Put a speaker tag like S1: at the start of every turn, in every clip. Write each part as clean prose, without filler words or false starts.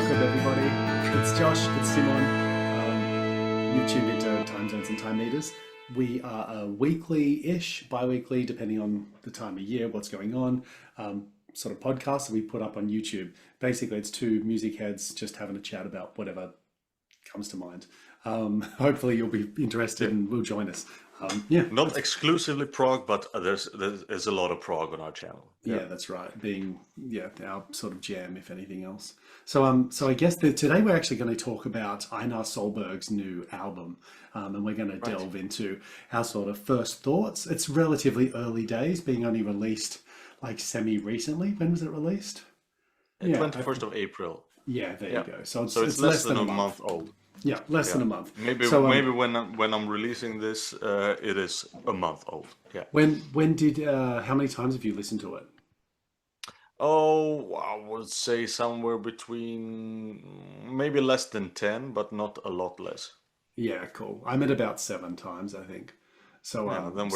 S1: Welcome everybody. It's Josh, it's Simon. You've tuned into Time Zones and Time Meters. We are a weekly-ish, bi-weekly, depending on the time of year, what's going on, sort of podcast that we put up on YouTube. Basically, it's two music heads just having a chat about whatever comes to mind. Hopefully you'll be interested and will join us.
S2: Not exclusively prog, but there's a lot of prog on our channel.
S1: Yeah, that's right. Being our sort of jam, if anything else. So I guess today we're actually going to talk about Einar Solberg's new album, and we're going to delve into our sort of first thoughts. It's relatively early days, being only released like semi-recently. When was it released?
S2: 21st of April.
S1: Yeah, there you go. So
S2: it's less than a month old.
S1: Yeah, less than a month.
S2: Maybe when I'm releasing this, it is a month old. Yeah.
S1: When did how many times have you listened to it?
S2: Oh, I would say somewhere between maybe less than 10, but not a lot less.
S1: Yeah, cool. I'm at about 7 times, I think. So
S2: then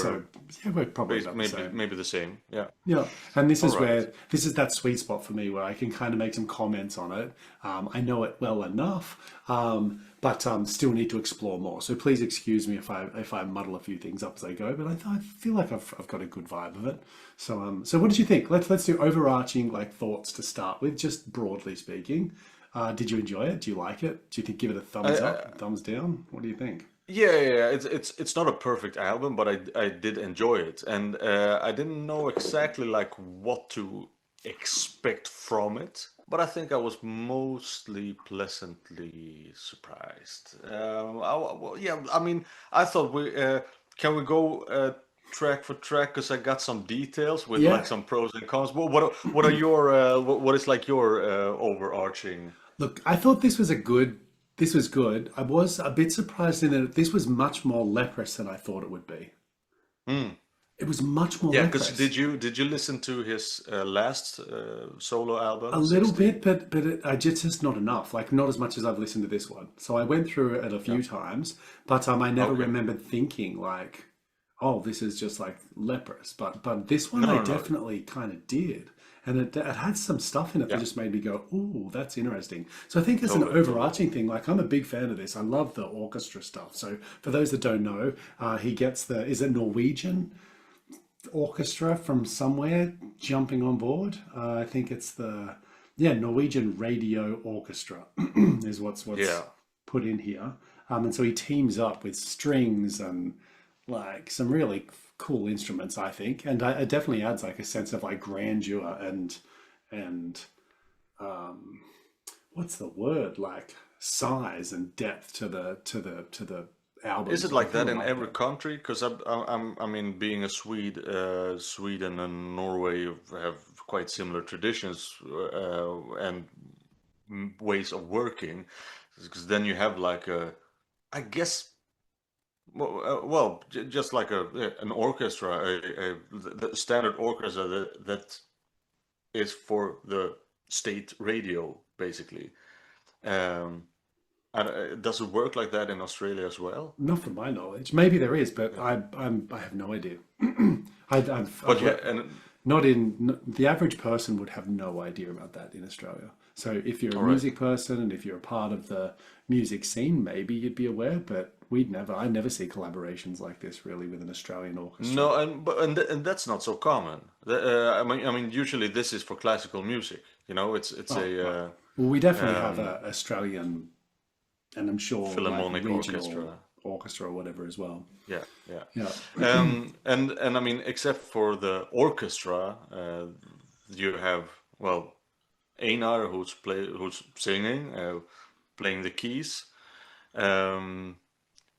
S1: we're probably about the same.
S2: Maybe the same. Yeah.
S1: Yeah, and this is that sweet spot for me where I can kind of make some comments on it. I know it well enough, but still need to explore more. So please excuse me if I muddle a few things up as I go. But I feel like I've got a good vibe of it. So what did you think? Let's do overarching thoughts to start with, just broadly speaking. Did you enjoy it? Do you like it? Do you think give it a thumbs up, thumbs down? What do you think?
S2: Yeah. It's not a perfect album, but I did enjoy it, and I didn't know exactly like what to expect from it, but I think I was mostly pleasantly surprised. I mean, I thought can we go track for track, because I got some details with like some pros and cons. What are your what is like your overarching?
S1: Look, I thought this was good. I was a bit surprised in that this was much more leprous than I thought it would be. It was much more leprous.
S2: Because did you listen to his last solo album?
S1: A little bit, but I just not enough. Like not as much as I've listened to this one. So I went through it a few times, but I never remembered thinking like, oh, this is just like leprous. But this one I definitely kind of did. And it had some stuff in it that just made me go, ooh, that's interesting. So I think as an overarching thing, like I'm a big fan of this. I love the orchestra stuff. So for those that don't know, he gets is it Norwegian orchestra from somewhere jumping on board? I think it's the Norwegian Radio Orchestra is what's put in here. And so he teams up with strings and like some really cool instruments, I think, and it definitely adds like a sense of like grandeur and what's the word, like size and depth to the album.
S2: Is it like that in every country? Because I mean, being a Swede, Sweden and Norway have quite similar traditions and ways of working. Because then you have like I guess. Well, just like an orchestra, the standard orchestra that is for the state radio, basically. And does it work like that in Australia as well?
S1: Not from my knowledge. Maybe there is, but I have no idea. The average person would have no idea about that in Australia. So if you're a music person and if you're a part of the music scene, maybe you'd be aware, but I never see collaborations like this really with an Australian orchestra.
S2: No, and that's not so common. I mean, usually this is for classical music. You know, it's
S1: Well, we definitely have an Australian, and I'm sure
S2: Philharmonic
S1: orchestra or whatever as well.
S2: Yeah. And I mean, except for the orchestra, you have Einar who's singing, playing the keys.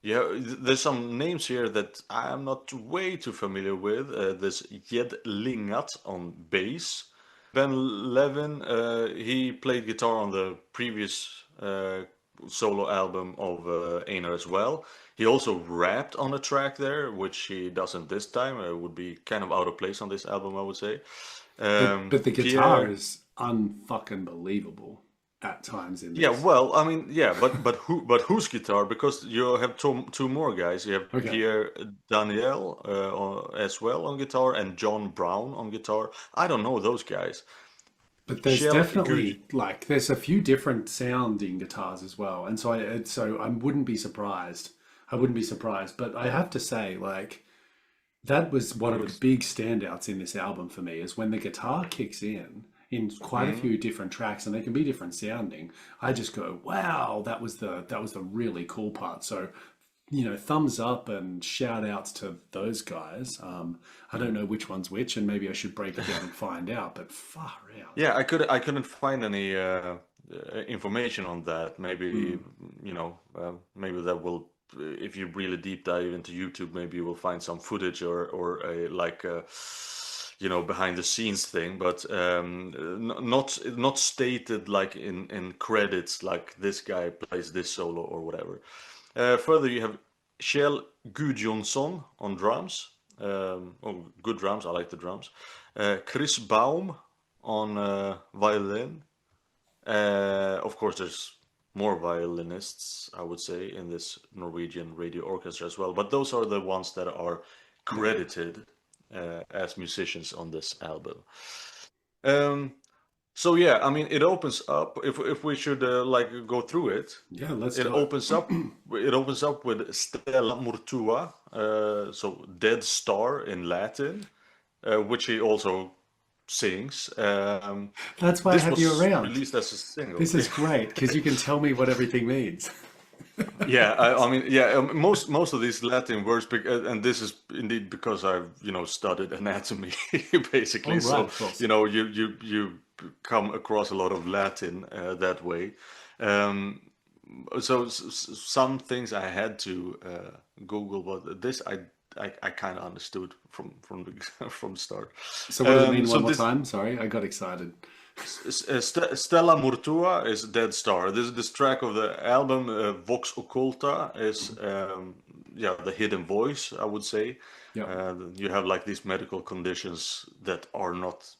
S2: There's some names here that I'm not way too familiar with. There's Jed Lingat on bass. Ben Levin, he played guitar on the previous solo album of Einar as well. He also rapped on a track there, which he doesn't this time. It would be kind of out of place on this album, I would say.
S1: But the guitar is unfucking believable at times in this.
S2: But whose guitar? Because you have two more guys. You have Pierre Daniel as well on guitar and John Brown on guitar. I don't know those guys.
S1: But there's
S2: Shell Good.
S1: definitely like there's a few different sounding guitars as well, and so I wouldn't be surprised. I wouldn't be surprised, but I have to say, like that was one of the
S2: Looks.
S1: big standouts in this album for me is when the guitar kicks in quite a
S2: Mm,
S1: few different tracks, and they can be different sounding. I just go, wow, that was the really cool part. So thumbs up and shout outs to those guys. I don't
S2: mm.
S1: know which one's which, and maybe I should break it down and find out, but far out.
S2: Yeah, I couldn't find any information on that. Maybe
S1: Mm.
S2: maybe that will, if you really deep dive into YouTube, maybe you will find some footage or a like behind the scenes thing, but not stated like in credits like this guy plays this solo or whatever. Further, you have Kjell Gudjonsson on drums. Oh, good drums. I like the drums. Chris Baum on violin. Of course, there's more violinists, I would say, in this Norwegian radio orchestra as well. But those are the ones that are
S1: Yeah.
S2: credited as musicians on this album. Um, so yeah, I mean, it opens up. If we should like go through it,
S1: Yeah, let's
S2: it
S1: do it.
S2: opens up. It opens up with Stella Mortua, so Dead Star in Latin, which he also sings.
S1: That's why I
S2: This
S1: have you
S2: was
S1: around.
S2: released as a single.
S1: This is great because you can tell me what everything means.
S2: Yeah, I mean, yeah, most of these Latin words, and this is indeed because I've studied anatomy
S1: Oh,
S2: basically.
S1: right,
S2: So
S1: of course.
S2: you come across a lot of Latin that way. Um, so some things I had to Google, but this I kind of understood from the from the start.
S1: So what does it mean
S2: So
S1: one more
S2: this
S1: time? Sorry, I got excited.
S2: Stella Mortua is Dead Star. This track of the album, Vox Occulta, is yeah, the hidden voice, I would say.
S1: Yep.
S2: You have like these medical conditions that are not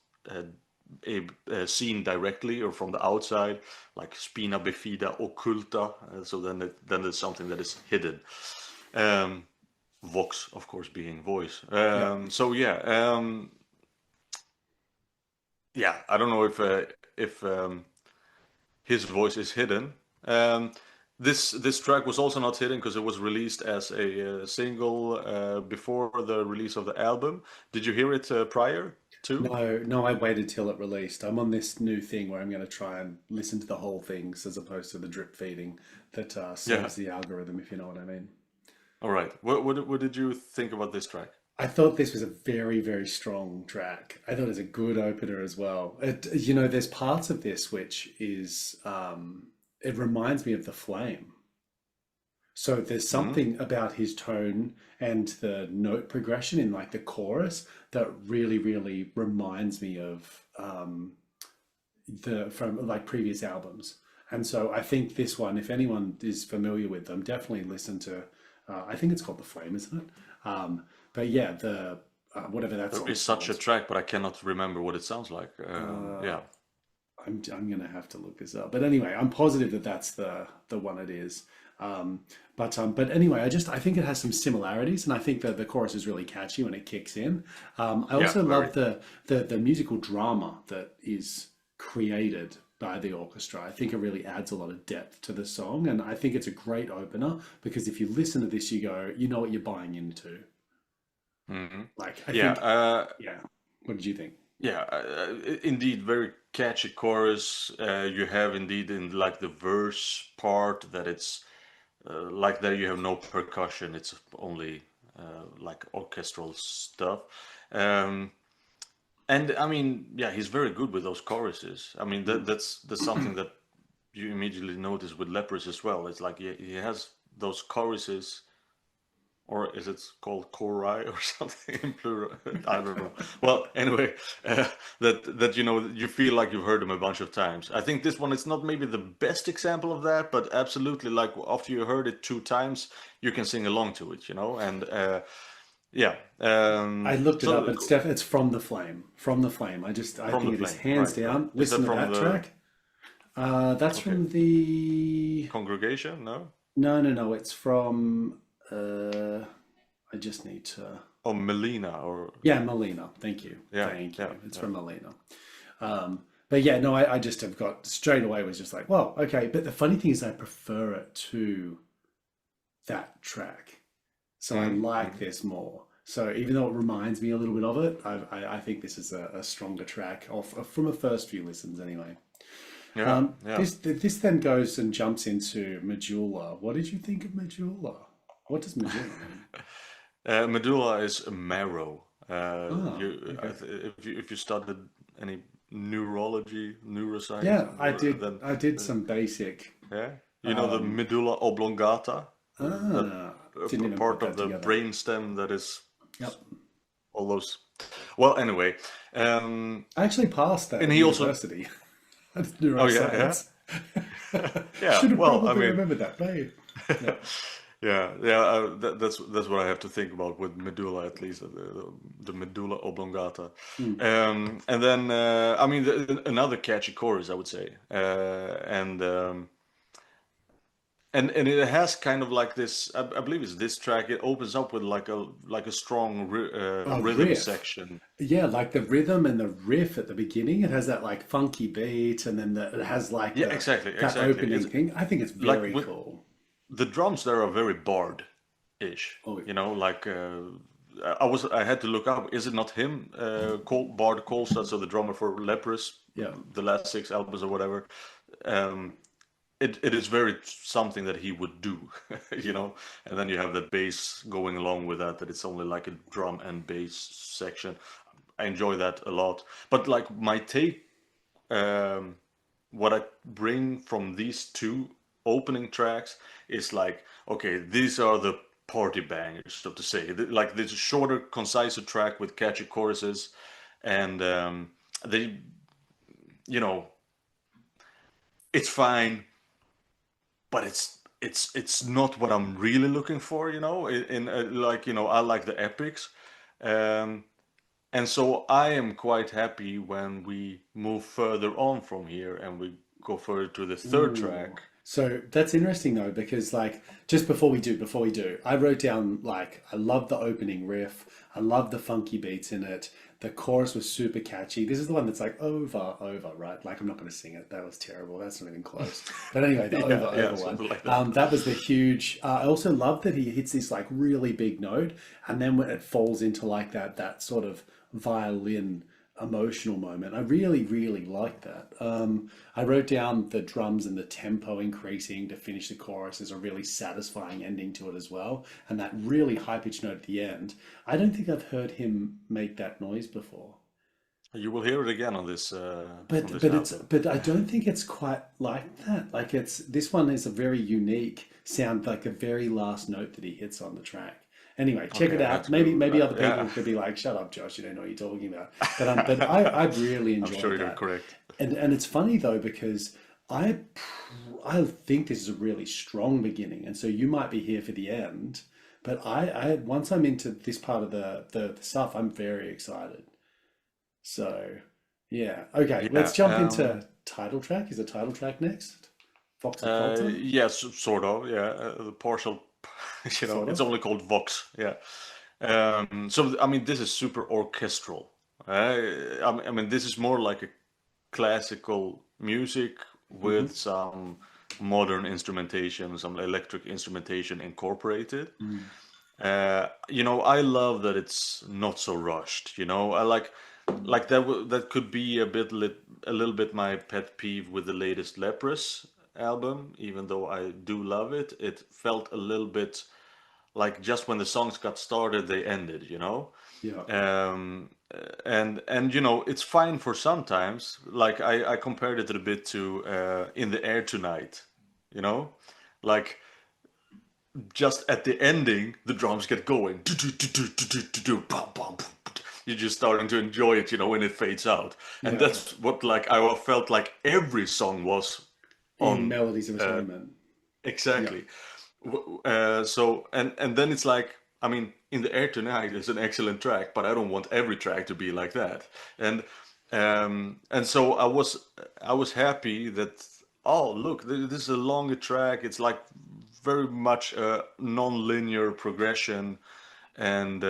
S2: seen directly or from the outside, like spina bifida occulta. So then there's something that is hidden. Um, Vox, of course, being voice.
S1: Yep.
S2: So yeah. Yeah, I don't know if his voice is hidden. Um, this track was also not hidden because it was released as a single before the release of the album. Did you hear it prior to?
S1: No, no, I waited till it released. I'm on this new thing where I'm going to try and listen to the whole things as opposed to the drip feeding that
S2: Yeah.
S1: serves the algorithm, if you know what I mean.
S2: All right. What did you think about this track?
S1: I thought this was a very, very strong track. I thought it was a good opener as well. There's parts of this which is, it reminds me of The Flame. So there's
S2: Hmm.
S1: something about his tone and the note progression in like the chorus that really, really reminds me of the from like previous albums. And so I think this one, if anyone is familiar with them, definitely listen to. I think it's called The Flame, isn't it? But yeah, the whatever that
S2: There is
S1: song's
S2: such a
S1: called.
S2: track, but I cannot remember what it sounds like.
S1: Uh,
S2: Yeah.
S1: I'm gonna have to look this up. But anyway, I'm positive that that's the one it is. But anyway, I think it has some similarities, and I think that the chorus is really catchy when it kicks in. I
S2: Yeah,
S1: also
S2: very.
S1: love the musical drama that is created by the orchestra. I think it really adds a lot of depth to the song, and I think it's a great opener because if you listen to this, you go, you know what you're buying into.
S2: Hmm.
S1: Like I
S2: Yeah.
S1: think, yeah. What did you think?
S2: Yeah, indeed, very catchy chorus. You have indeed in like the verse part that it's like there you have no percussion. It's only like orchestral stuff. Um, and I mean, yeah, he's very good with those choruses. I mean,
S1: Mm.
S2: that's something that you immediately notice with Lepers as well. It's like he has those choruses, or is it called chori or something in plural? I don't know. Well, anyway, that you feel like you've heard them a bunch of times. I think this one is not maybe the best example of that, but absolutely, like after you heard it two times, you can sing along to it, and yeah.
S1: I looked it up.
S2: So
S1: It's from the Flame. From the Flame. I
S2: from the
S1: think it is
S2: flame,
S1: hands
S2: right, right.
S1: down.
S2: Is that
S1: Listen to
S2: from
S1: that
S2: the
S1: track. That's
S2: okay
S1: from the.
S2: congregation? No,
S1: No, no, no. It's from. Uh, I just need to.
S2: oh Melina or
S1: Yeah, Melina. Thank you.
S2: yeah,
S1: Thank
S2: yeah,
S1: you. It's
S2: yeah.
S1: from Melina. Um, But yeah, no, I just have got straight away was just like, well, okay. But the funny thing is, I prefer it to that track, so I like
S2: Mm-hmm.
S1: this more. So even though it reminds me a little bit of it, I think this is a stronger track from the first few listens anyway.
S2: Yeah, yeah.
S1: This then goes and jumps into Medulla. What did you think of Medulla? What does Medulla mean?
S2: Medulla is marrow.
S1: Ah, okay.
S2: If you studied any neurology, neuroscience,
S1: Yeah, I did.
S2: then
S1: I did
S2: uh,
S1: some basic.
S2: yeah, you know the
S1: Um,
S2: medulla oblongata, that
S1: didn't
S2: a
S1: even put
S2: part of
S1: that
S2: the
S1: together.
S2: brain stem that is
S1: Yep.
S2: all those. Well, anyway, um,
S1: I actually passed that
S2: and
S1: at
S2: he also.
S1: university. That's
S2: Oh yeah, yeah,
S1: neuroscience.
S2: yeah.
S1: Should have
S2: Well, I
S1: probably
S2: mean.
S1: remembered that. But yeah.
S2: Yeah, yeah, that's what I have to think about with medulla, at least the medulla oblongata.
S1: Hmm.
S2: And then I mean another catchy chorus, I would say, and it has kind of like this. I believe it's this track. It opens up with like a strong rhythm
S1: Riff.
S2: section.
S1: Yeah, like the rhythm and the riff at the beginning. It has that like funky beat, and then it has like
S2: Yeah,
S1: the
S2: exactly,
S1: that
S2: exactly.
S1: opening
S2: It's
S1: thing. I think it's
S2: like
S1: very
S2: with
S1: cool.
S2: the drums there are very bard-ish.
S1: Oh,
S2: You know, like I had to look up. Is it not him, Bard Kolstad, so the drummer for Leprous,
S1: yeah.
S2: the last six albums or whatever? Um, it is very something that he would do, you know. And then you have the bass going along with that. That it's only like a drum and bass section. I enjoy that a lot. But like my take, um, what I bring from these two opening tracks is like, okay, these are the party bangers, so to say. Like this shorter, concise track with catchy choruses, and they, you know, it's fine, but it's not what I'm really looking for, you know. Like I like the epics, um, and so I am quite happy when we move further on from here and we go further to the third
S1: Ooh.
S2: track.
S1: So that's interesting though, because like just before we do, I wrote down like I love the opening riff. I love the funky beats in it. The chorus was super catchy. This is the one that's like over, right? Like I'm not going to sing it. That was terrible. That's not even close. But anyway, the
S2: Yeah,
S1: over
S2: yeah,
S1: one.
S2: something like that.
S1: That was the huge. I also love that he hits this like really big note, and then when it falls into like that sort of violin emotional moment. I really, really like that. I wrote down the drums and the tempo increasing to finish the chorus as a really satisfying ending to it as well, and that really high pitched note at the end. I don't think I've heard him make that noise before.
S2: You will hear it again on
S1: But
S2: this
S1: but it's
S2: album.
S1: but I don't think it's quite like that. Like it's this one is a very unique sound, like the very last note that he hits on the track. Anyway, check it
S2: Okay,
S1: out.
S2: that's good.
S1: Maybe other people
S2: Yeah,
S1: could be like, "Shut up, Josh! You don't know what you're talking about." But I really
S2: I'm sure
S1: enjoyed
S2: you're
S1: that,
S2: correct.
S1: and it's funny though because I think this is a really strong beginning, and so you might be here for the end. But I once I'm into this part of the stuff, I'm very excited. So, yeah. Okay, let's
S2: Yeah.
S1: jump into title track. Is the title track next? Vox Occulta?
S2: Yes, sort of. Yeah, the partial.
S1: Sort
S2: It's
S1: of.
S2: only called Vox. Yeah. So I mean, this is super orchestral. I mean, this is more like a classical music
S1: Hmm.
S2: with some modern instrumentation, some electric instrumentation incorporated.
S1: Mm.
S2: I love that it's not so rushed. I like that. That could be a little bit my pet peeve with the latest Leprous album. Even though I do love it, it felt a little bit like just when the songs got started, they ended.
S1: Yeah.
S2: And it's fine for sometimes. Like I compared it a bit to In the Air Tonight. You know, like just at the ending, the drums get going. You're just starting to enjoy it, when it fades out. And
S1: Yeah.
S2: that's what like I felt like every song was
S1: In
S2: on.
S1: Melodies of
S2: Uh,
S1: Atonement. Yeah.
S2: exactly. So and then it's like, I mean, In the Air Tonight is an excellent track, but I don't want every track to be like that. And so I was happy that, oh look, this is a longer track. It's like very much a non-linear progression, and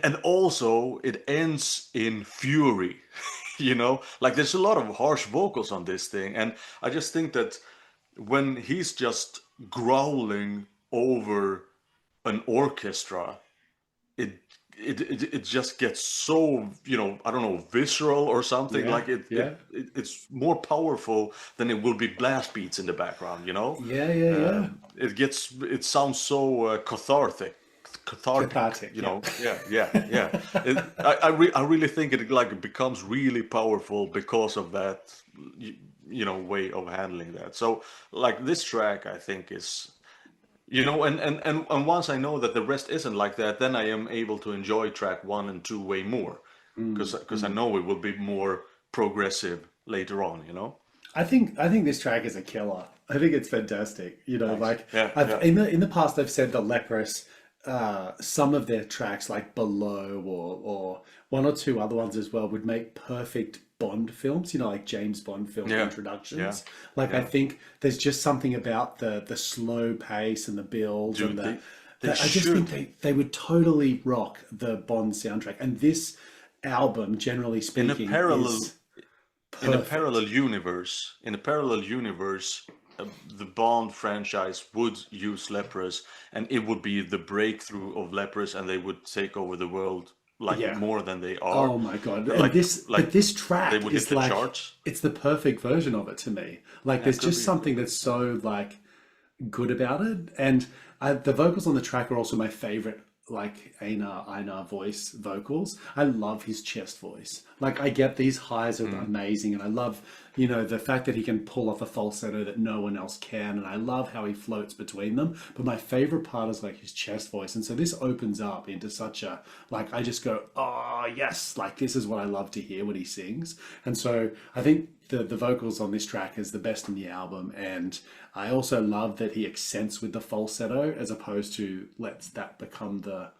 S2: and also it ends in fury. you know, like there's a lot of harsh vocals on this thing, and I just think that when he's just growling over an orchestra, it it just gets so, you know, I don't know, visceral or something.
S1: Yeah,
S2: Like
S1: yeah,
S2: it's more powerful than it will be blast beats in the background, you know.
S1: yeah, yeah, yeah.
S2: It sounds so cathartic,
S1: Cathartic,
S2: you
S1: yeah.
S2: know. Yeah. I really think it like it becomes really powerful because of that, you know, way of handling that. So like this track, I think is, you know, and once I know that the rest isn't like that, then I am able to enjoy track 1 and 2 way more,
S1: Mm,
S2: because I
S1: mm.
S2: know it will be more progressive later on, you know.
S1: I think this track is a killer. I think it's fantastic. You know,
S2: Nice.
S1: like
S2: Yeah,
S1: I've
S2: yeah.
S1: in the past I've said that Leprous, some of their tracks like Below or one or two other ones as well would make perfect Bond films. You know, like James Bond film
S2: Yeah, yeah,
S1: introductions. Like I
S2: yeah.
S1: think there's just something about the slow pace and the builds and
S2: Dude, they
S1: the I just think
S2: should
S1: they would totally rock the Bond soundtrack. And this album, generally
S2: in a
S1: speaking,
S2: parallel
S1: is perfect.
S2: in a parallel universe, the Bond franchise would use lepers, and it would be the breakthrough of lepers, and they would take over the world like
S1: Yeah.
S2: more than they are.
S1: Oh my God. And
S2: Like
S1: but
S2: like
S1: this
S2: they
S1: track
S2: would hit
S1: is
S2: the
S1: like,
S2: charts.
S1: it's the perfect version of it to me. Like,
S2: Yeah, it
S1: there's
S2: could
S1: just
S2: be.
S1: something that's so, like, good about it. And the vocals on the track are also my favorite, like Einar voice vocals. I love his chest voice. Like I get these highs are
S2: Mm.
S1: amazing, and I love, you know, the fact that he can pull off a falsetto that no one else can, and I love how he floats between them. But my favorite part is like his chest voice, and so this opens up into such a, like, I just go, oh yes, like this is what I love to hear when he sings. And so I think the vocals on this track is the best in the album, and I also love that he accents with the falsetto as opposed to lets that become the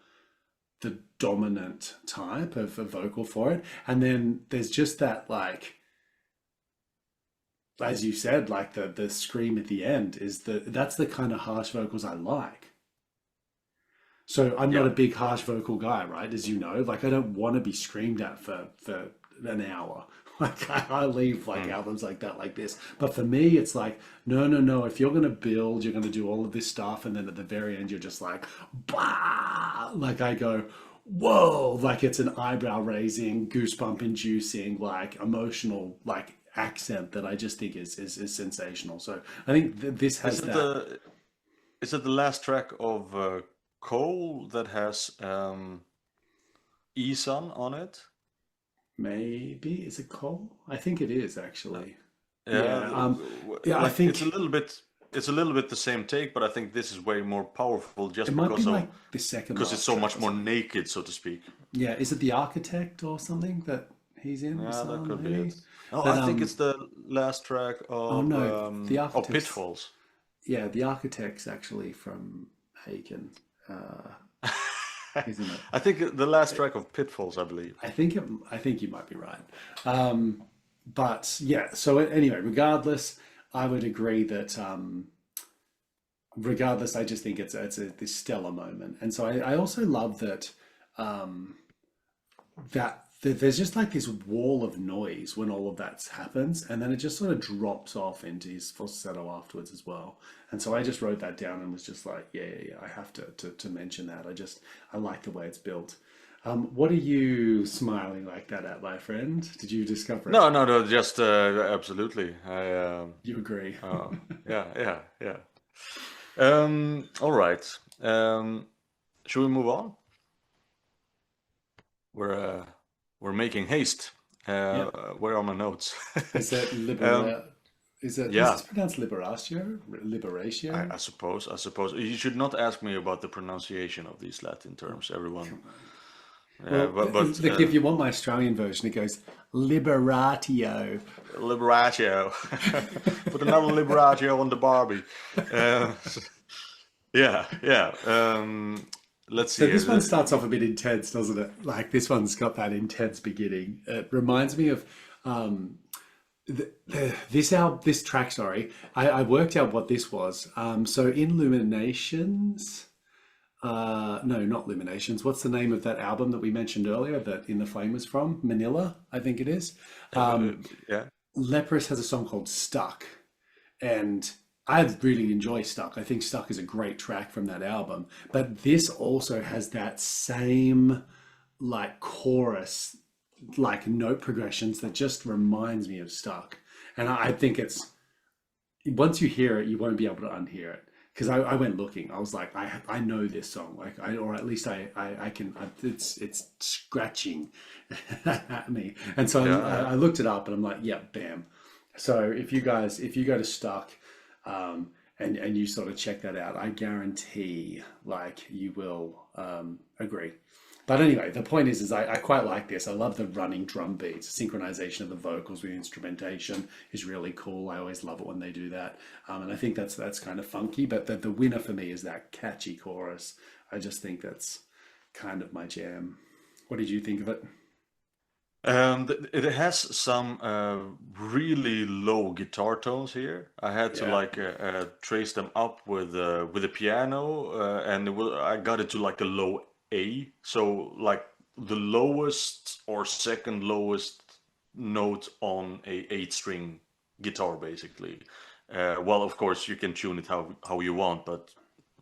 S1: dominant type of a vocal for it. And then there's just that, like, as you said, like the scream at the end is that's the kind of harsh vocals I like. So I'm not
S2: Yeah.
S1: a big harsh vocal guy, right? As you know, like I don't want to be screamed at for an hour. Like I leave like
S2: Mm.
S1: albums like that, like this. But for me, it's like no, no, no. If you're gonna build, you're gonna do all of this stuff, and then at the very end, you're just like, bah! Like I go, whoa! Like it's an eyebrow raising, goosebump inducing, like emotional, like accent that I just think is sensational. So I think this
S2: Is
S1: has
S2: it
S1: that.
S2: the is it the last track of Cole that has Isan on it?
S1: Maybe is it Cole? I think it is
S2: No.
S1: actually.
S2: Yeah,
S1: Yeah. Yeah. I
S2: like
S1: think
S2: it's a little bit the same take, but I think this is way more powerful
S1: it
S2: just
S1: might be
S2: because
S1: like
S2: of
S1: the second
S2: because it's
S1: last
S2: so
S1: track
S2: much
S1: or
S2: more
S1: something.
S2: naked, so to speak.
S1: Yeah. Is it the Architect or something that he's in?
S2: Yeah, that
S1: Some
S2: could be it.
S1: maybe.
S2: No,
S1: But
S2: I think it's the last track
S1: oh no, the
S2: of
S1: Architect's,
S2: Pitfalls.
S1: yeah, the Architect's actually from Haken, uh, isn't it?
S2: I think the last track of Pitfalls, I believe.
S1: I think you might be right. But yeah. So anyway, regardless, I would agree that regardless, I just think it's this stellar moment, and so I also love that um, there's just like this wall of noise when all of that happens, and then it just sort of drops off into his falsetto afterwards as well. And so I just wrote that down and was just like, yeah, I have to mention that. I like the way it's built. What are you smiling like that at, my friend? Did you discover it?
S2: No, just absolutely.
S1: You agree?
S2: Uh, yeah. All right. Should we move on? We're uh, we're making haste.
S1: Yep.
S2: Where are my notes?
S1: Is that
S2: um,
S1: libera? Is
S2: yeah,
S1: this pronounced liberatio? Liberatio?
S2: I suppose you should not ask me about the pronunciation of these Latin
S1: Oh,
S2: terms, everyone.
S1: come on.
S2: Yeah,
S1: Well,
S2: but
S1: look, if you want my Australian version, it goes Liberatio.
S2: Liberatio. Put another Liberatio on the Barbie. Uh, yeah. Let's
S1: So
S2: see
S1: this one
S2: here.
S1: starts off a bit intense, doesn't it? Like this one's got that intense beginning. It reminds me of um, this track. Sorry, I worked out what this was. So in Illuminations, No, not Illuminations. What's the name of that album that we mentioned earlier that In the Flame was from? Manila, I think it is.
S2: Uh, yeah.
S1: Leprous has a song called Stuck, and I really enjoy Stuck. I think Stuck is a great track from that album. But this also has that same like chorus, like note progressions that just reminds me of Stuck. And I think it's once you hear it, you won't be able to unhear it. Because I went looking, I was like, I know this song, like or at least I can. It's scratching at me, and so
S2: Yeah.
S1: I looked it up, and I'm like, yeah, bam. So if you go to Stuck, and you sort of check that out, I guarantee like you will agree. But anyway, the point is I quite like this. I love the running drum beats. Synchronization of the vocals with instrumentation is really cool. I always love it when they do that. And I think that's kind of funky. But the winner for me is that catchy chorus. I just think that's kind of my jam. What did you think of it?
S2: It has some really low guitar tones here. I had to
S1: Yeah.
S2: like trace them up with the piano, and I got it to like a low A. So like the lowest or second lowest note on a eight string guitar, basically. Well, of course, you can tune it how you want, but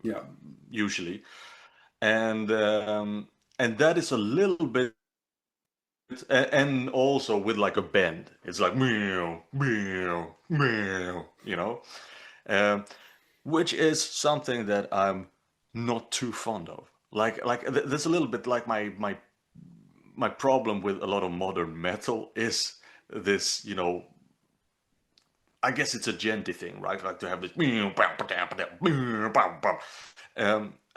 S1: Yeah.
S2: usually, and that is a little bit and also with like a bend. It's like meow, meow, meow, um, which is something that I'm not too fond of. That's a little bit like my problem with a lot of modern metal is this, I guess it's a genty thing, right? Like to have this.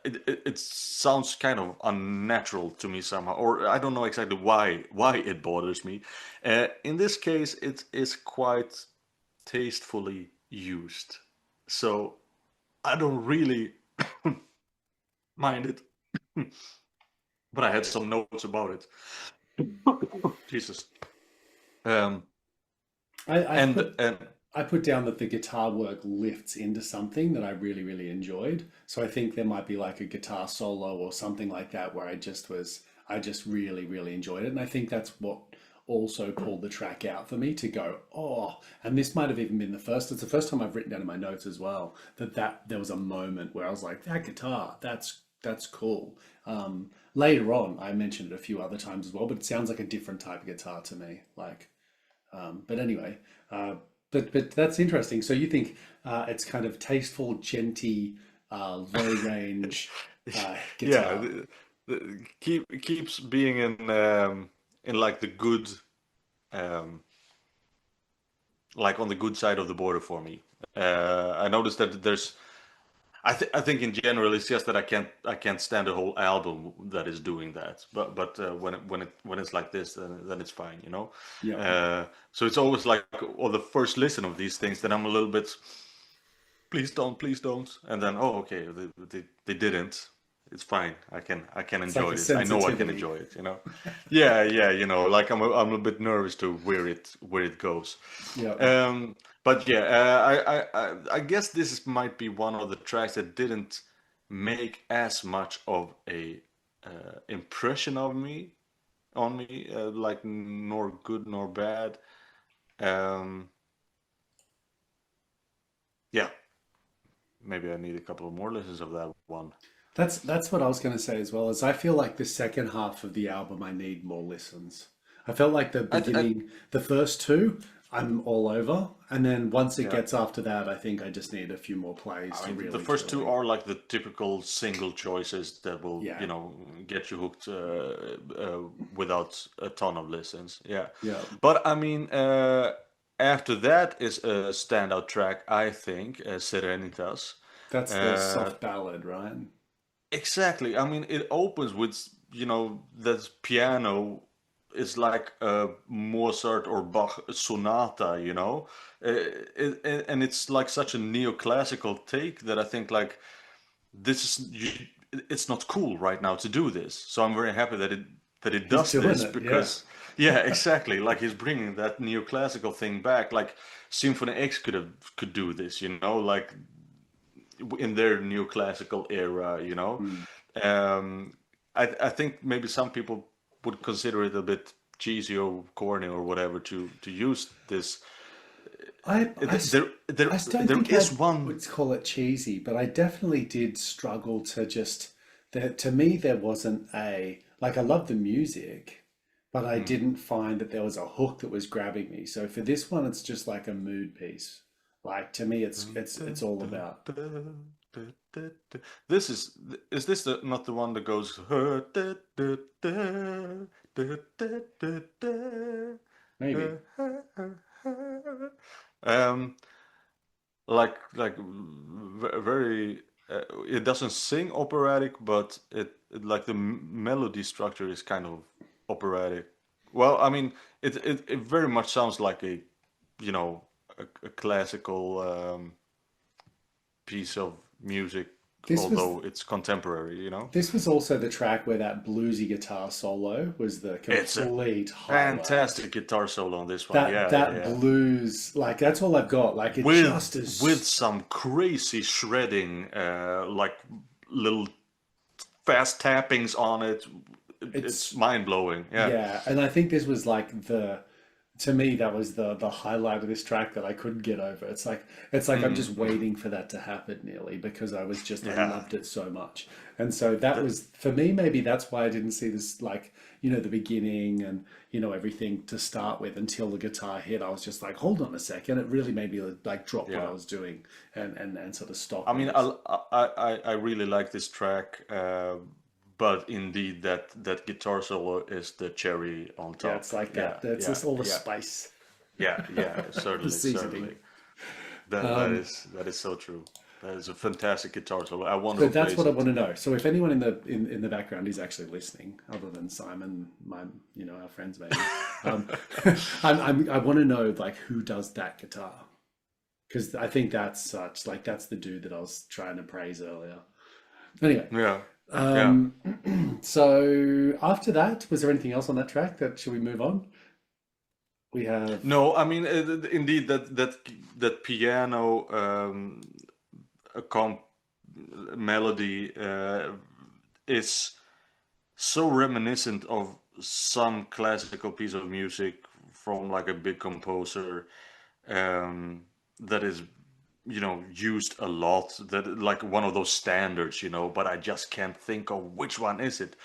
S2: It sounds kind of unnatural to me somehow, or I don't know exactly why it bothers me. In this case, it is quite tastefully used, so I don't really mind it. But I had some notes about it. Jesus. Um,
S1: I've
S2: and
S1: put I put down that the guitar work lifts into something that I really, really enjoyed. So I think there might be like a guitar solo or something like that where I just really, really enjoyed it. And I think that's what also pulled the track out for me to go, oh, and this might have even been it's the first time I've written down in my notes as well, that there was a moment where I was like, that guitar, that's cool. Later on, I mentioned it a few other times as well, but it sounds like a different type of guitar to me. But anyway, uh, but that's interesting. So you think it's kind of tasteful, genty, low range
S2: yeah,
S1: guitar?
S2: keeps being in like the good, um, like on the good side of the border for me. I noticed that I think in general it's just that I can't stand a whole album that is doing that. But when it's like this, then it's fine.
S1: Yeah.
S2: So it's always like on the first listen of these things, then I'm a little bit, please don't, and then oh okay, they didn't. It's fine. I can
S1: It's like
S2: enjoy
S1: a
S2: this. I know I can
S1: sensitivity.
S2: enjoy it. Yeah. Like I'm a bit nervous to where it goes.
S1: Yeah.
S2: Um, but yeah, I guess might be one of the tracks that didn't make as much of a impression of me on me, like nor good nor bad. Um, yeah, maybe I need a couple of more listens of that one.
S1: That's what I was going to say as well. Is I feel like the second half of the album, I need more listens. I felt like the
S2: I
S1: beginning, the first two, I'm all over, and then once it
S2: yeah.
S1: gets after that, I think I just need a few more plays
S2: I
S1: to
S2: mean, the
S1: really,
S2: first two
S1: truly,
S2: are like the typical single choices that will,
S1: yeah,
S2: get you hooked without a ton of listens. Yeah.
S1: yeah.
S2: But I mean, after that is a standout track, I think, Serenitas.
S1: That's the
S2: Uh,
S1: soft ballad, right?
S2: exactly. I mean, it opens with, that piano is like a Mozart or Bach sonata. And it's like such a neoclassical take that I think like it's not cool right now to do this. So I'm very happy that it
S1: He's
S2: does
S1: doing
S2: this
S1: it, yeah.
S2: because yeah, exactly. Like he's bringing that neoclassical thing back. Like Symphony X could do this, like in their neoclassical era.
S1: Hmm.
S2: Um, I think maybe some people would consider it a bit cheesy or corny or whatever to use this.
S1: I, I, s- I don't
S2: There
S1: think
S2: is
S1: I
S2: one.
S1: would call it cheesy, but I definitely did struggle to just that. To me, there wasn't a like. I love the music, but I
S2: Hmm.
S1: didn't find that there was a hook that was grabbing me. So for this one, it's just like a mood piece. Like to me, it's all about
S2: This is this not the one that goes
S1: maybe.
S2: um very it doesn't sing operatic, but like the melody structure is kind of operatic. Well, I mean, it very much sounds like a, you know, a classical piece of music,
S1: This was
S2: although it's contemporary, you know.
S1: this was also the track where that bluesy guitar solo was the
S2: It's a
S1: complete highlight.
S2: fantastic guitar solo on this one.
S1: That
S2: Yeah, yeah,
S1: that
S2: yeah.
S1: blues, like that's all I've got. Like it just
S2: With
S1: is.
S2: some crazy shredding, like little fast tappings on it. It's
S1: It's
S2: mind blowing. Yeah.
S1: yeah, and I think this was like to me that was the highlight of this track that I couldn't get over. It's like I'm
S2: Hmm.
S1: just waiting for that to happen nearly because I
S2: Yeah.
S1: loved it so much. And so that
S2: That,
S1: was for me maybe that's why I didn't see this like, the beginning and everything to start with until the guitar hit. I was just like, hold on a second. It really made me like drop what I
S2: yeah.
S1: was doing and sort of stop
S2: I
S1: when
S2: mean,
S1: it's
S2: I really like this track, but indeed that guitar solo is the cherry on
S1: yeah,
S2: top.
S1: it's like
S2: Yeah,
S1: that. That's
S2: yeah,
S1: just all the
S2: yeah,
S1: spice,
S2: yeah, yeah.
S1: the
S2: Certainly,
S1: seasoning.
S2: certainly. That is so true. That is a fantastic guitar solo. I wonder
S1: So
S2: who
S1: that's
S2: plays
S1: what I
S2: it.
S1: want to know. So if anyone in the background is actually listening, other than Simon, our friends maybe, um, I want to know like who does that guitar because I think that's the dude that I was trying to praise earlier. Anyway,
S2: Yeah, yeah.
S1: um, so after that, was there anything else on that track that should we move on? We have
S2: No, I mean, indeed, that piano accomp melody is so reminiscent of some classical piece of music from like a big composer, that is, used a lot, that like one of those standards, but I just can't think of which one is it.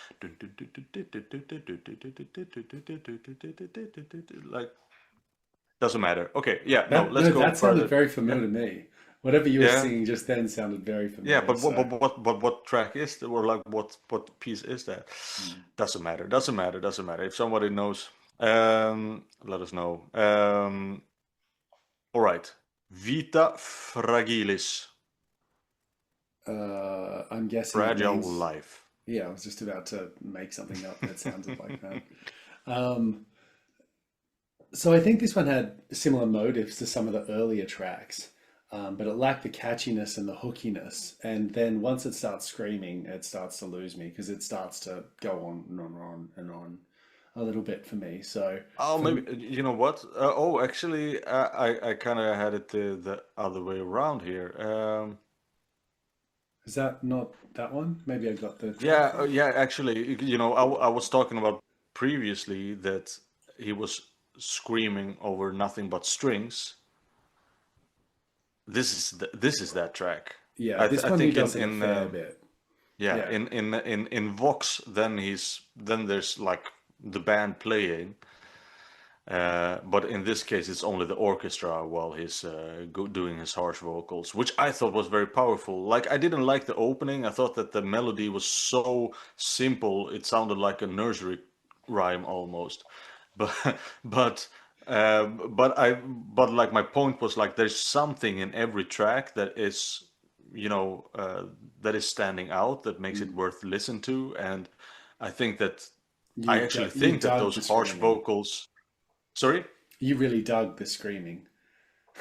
S2: Like, doesn't matter. Okay, yeah, no,
S1: that.
S2: let's
S1: No,
S2: go
S1: that sounded
S2: further.
S1: very
S2: Yeah,
S1: familiar to me. Whatever you were
S2: yeah,
S1: singing just then sounded very
S2: yeah,
S1: familiar.
S2: but what,
S1: So.
S2: but what, but what track is that, or like what piece is that?
S1: Hmm.
S2: Doesn't matter. Doesn't matter. Doesn't matter. If somebody knows, let us know. All right. Vita Fragilis,
S1: I'm guessing it
S2: fragile
S1: means,
S2: life.
S1: yeah, I was just about to make something up that sounded like that. Um, so I think this one had similar motives to some of the earlier tracks, but it lacked the catchiness and the hookiness. And then once it starts screaming, it starts to lose me because it starts to go on and on and on and on a little bit for me. So
S2: Oh,
S1: for
S2: maybe you know what? Actually, I kind of had it the other way around here.
S1: is that not that one? Maybe I got the track
S2: Yeah,
S1: wrong.
S2: yeah. Actually, I was talking about previously that he was screaming over nothing but strings. This is that track.
S1: Yeah, this
S2: I
S1: one he
S2: think
S1: does it a fair bit.
S2: yeah,
S1: Yeah.
S2: in Vox, then there's like the band playing, but in this case it's only the orchestra while he's doing his harsh vocals, which I thought was very powerful. Like, I didn't like the opening. I thought that the melody was so simple, it sounded like a nursery rhyme almost. But but but like my point was, like, there's something in every track that is, you know, that is standing out, that makes it
S1: Mm.
S2: worth listen to. And I think that I
S1: You
S2: actually
S1: you
S2: think that
S1: dug
S2: those
S1: the
S2: harsh
S1: screaming.
S2: vocals. Sorry.
S1: You really dug the screaming.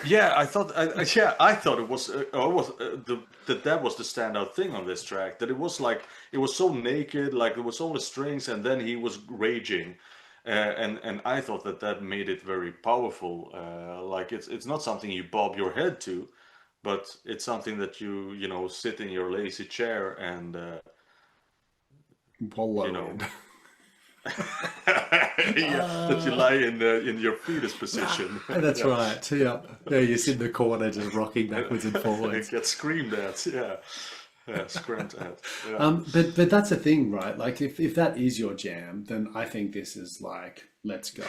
S2: Yeah, I thought it was, that was the standout thing on this track. That it was like, it was so naked, like there was only strings, and then he was raging, and I thought that made it very powerful. Like, it's not something you bob your head to, but it's something that you know, sit in your lazy chair and you
S1: Wallow
S2: know.
S1: in.
S2: Yeah, that you lie in your fetus position.
S1: That's
S2: Yeah.
S1: right. Yeah. Yeah, you sit in the corner just rocking backwards and
S2: It
S1: forwards.
S2: gets screamed at. Yeah. Yeah, screamed at. Yeah.
S1: But that's the thing, right? Like if that is your jam, then I think this is like let's go.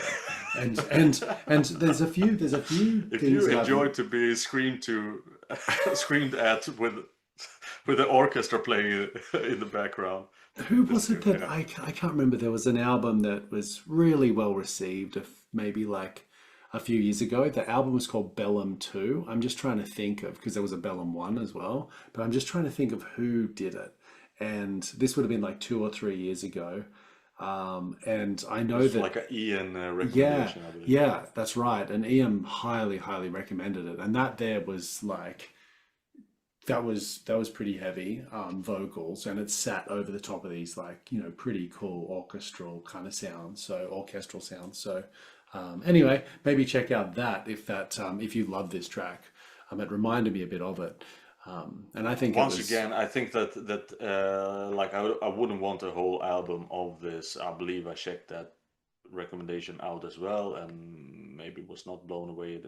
S1: And there's a few
S2: If
S1: things
S2: you
S1: that I've
S2: enjoy to be screamed at with the orchestra playing in the background,
S1: who
S2: this
S1: was it
S2: could,
S1: that
S2: yeah.
S1: I can't remember. There was an album that was really well received, maybe like a few years ago. The album was called Bellum 2. I'm just trying to think of because there was a Bellum 1 as well, but I'm just trying to think of who did it. And this would have been like 2 or 3 years ago. And I
S2: It
S1: know
S2: was
S1: that
S2: like a Ian
S1: yeah,
S2: recommendation, I believe.
S1: yeah, that's right. And Ian highly, highly recommended it. And that there was like that was pretty heavy vocals, and it sat over the top of these like pretty cool orchestral sounds. So anyway, maybe check out that if you love this track. It reminded me a bit of it, and I think it
S2: Once
S1: was
S2: again, I think that like I wouldn't want a whole album of this. I believe I checked that recommendation out as well, and maybe was not blown away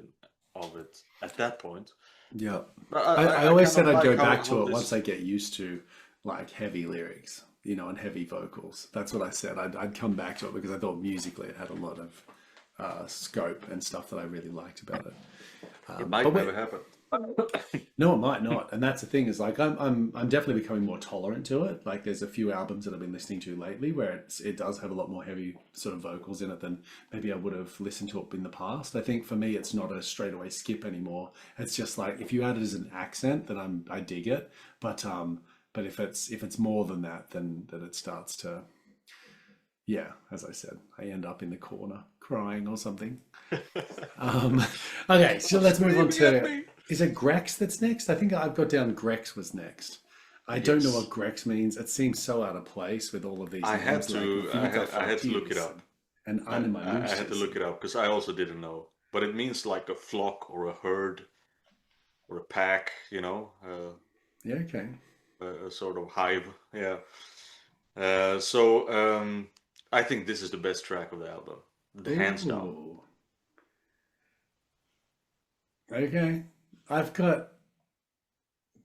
S2: of it at that point.
S1: yeah.
S2: But
S1: I
S2: I
S1: always
S2: kind
S1: said
S2: of
S1: I'd
S2: like
S1: go back
S2: how
S1: to it once
S2: this.
S1: I get used to like heavy lyrics, and heavy vocals. That's what I said. I'd come back to it because I thought musically it had a lot of scope and stuff that I really liked about it.
S2: It
S1: But
S2: might
S1: wait,
S2: never happen.
S1: no, it might not, and that's the thing is like I'm definitely becoming more tolerant to it. Like there's a few albums that I've been listening to lately where it does have a lot more heavy sort of vocals in it than maybe I would have listened to it in the past. I think for me it's not a straightaway skip anymore. It's just like if you add it as an accent, then I dig it. But if it's more than that, then it starts to yeah, as I said, I end up in the corner crying or something. Um, okay, so
S2: Stop
S1: let's move on
S2: screaming at
S1: to.
S2: me.
S1: Is it Grex that's next? I think I've got down Grex was next. I don't know what
S2: Yes,
S1: Grex means. It seems so out of place with all of these
S2: I had
S1: names like
S2: to.
S1: Vita
S2: I had to look it
S1: Fragilis
S2: up.
S1: and
S2: I,
S1: Anima
S2: I had to
S1: Lucis.
S2: look it up because I also didn't know. But it means like a flock or a herd or a pack,
S1: Yeah, okay.
S2: a sort of hive. Yeah. So I think this is the best track of the album, hands down.
S1: Ooh, okay. I've got.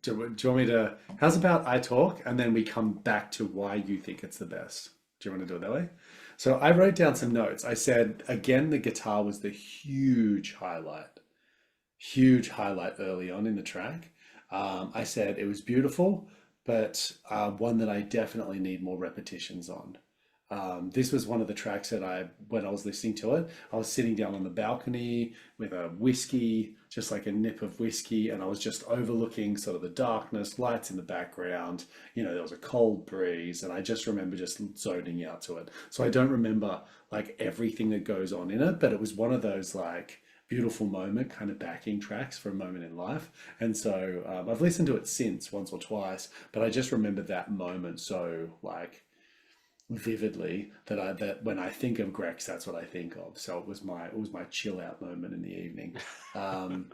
S1: Do you want me to? How's about I talk and then we come back to why you think it's the best? Do you want to do it that way? So I wrote down some notes. I said again, the guitar was the huge highlight early on in the track. I said it was beautiful, but one that I definitely need more repetitions on. This was one of the tracks that when I was listening to it, I was sitting down on the balcony with a whiskey, just like a nip of whiskey, and I was just overlooking sort of the darkness, lights in the background. There was a cold breeze, and I just remember just zoning out to it. So I don't remember like everything that goes on in it, but it was one of those like beautiful moment kind of backing tracks for a moment in life. And so I've listened to it since once or twice, but I just remember that moment so like vividly that when I think of Grex, that's what I think of. So it was my chill out moment in the evening. Um,